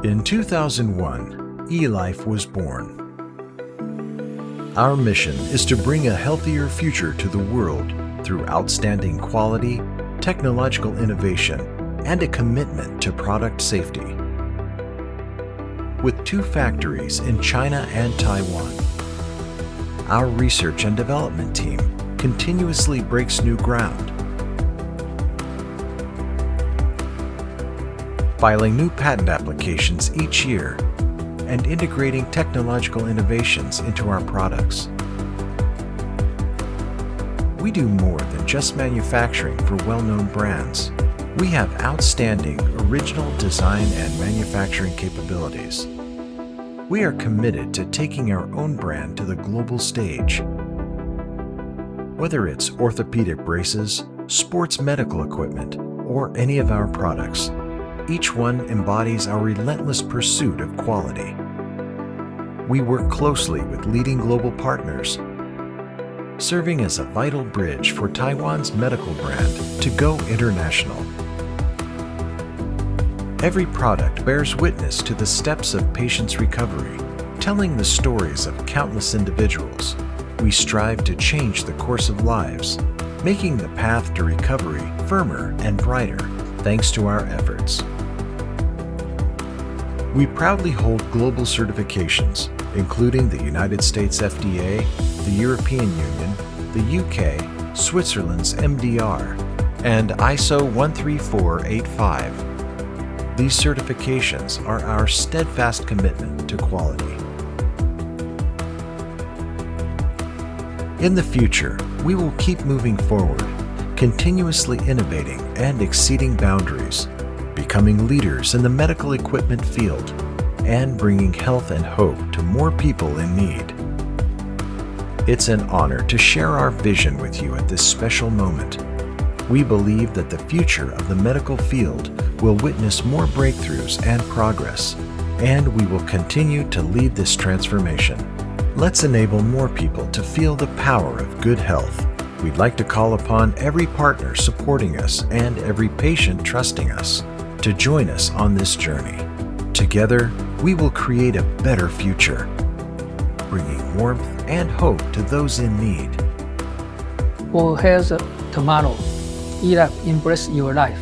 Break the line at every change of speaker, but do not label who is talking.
In 2001, elife was born. Our mission is to bring a healthier future to the world through outstanding quality, technological innovation, and a commitment to product safety. With 2 factories in China and Taiwan, our research and development team continuously breaks new ground, filing new patent applications each year and integrating technological innovations into our products. We do more than just manufacturing for well-known brands. We have outstanding original design and manufacturing capabilities. We are committed to taking our own brand to the global stage. Whether it's orthopedic braces, sports medical equipment, or any of our products, each one embodies our relentless pursuit of quality. We work closely with leading global partners, serving as a vital bridge for Taiwan's medical brand to go international. Every product bears witness to the steps of patients' recovery, telling the stories of countless individuals. We strive to change the course of lives, making the path to recovery firmer and brighter thanks to our efforts. We proudly hold global certifications, including the United States FDA, the European Union, the UK, Switzerland's MDR, and ISO 13485. These certifications are our steadfast commitment to quality. In the future, we will keep moving forward, continuously innovating and exceeding boundaries, becoming leaders in the medical equipment field, and bringing health and hope to more people in need. It's an honor to share our vision with you at this special moment. We believe that the future of the medical field will witness more breakthroughs and progress, and we will continue to lead this transformation. Let's enable more people to feel the power of good health. We'd like to call upon every partner supporting us and every patient trusting us to join us on this journey. Together, we will create a better future, bringing warmth and hope to those in need.
For health tomorrow, elife embrace your life.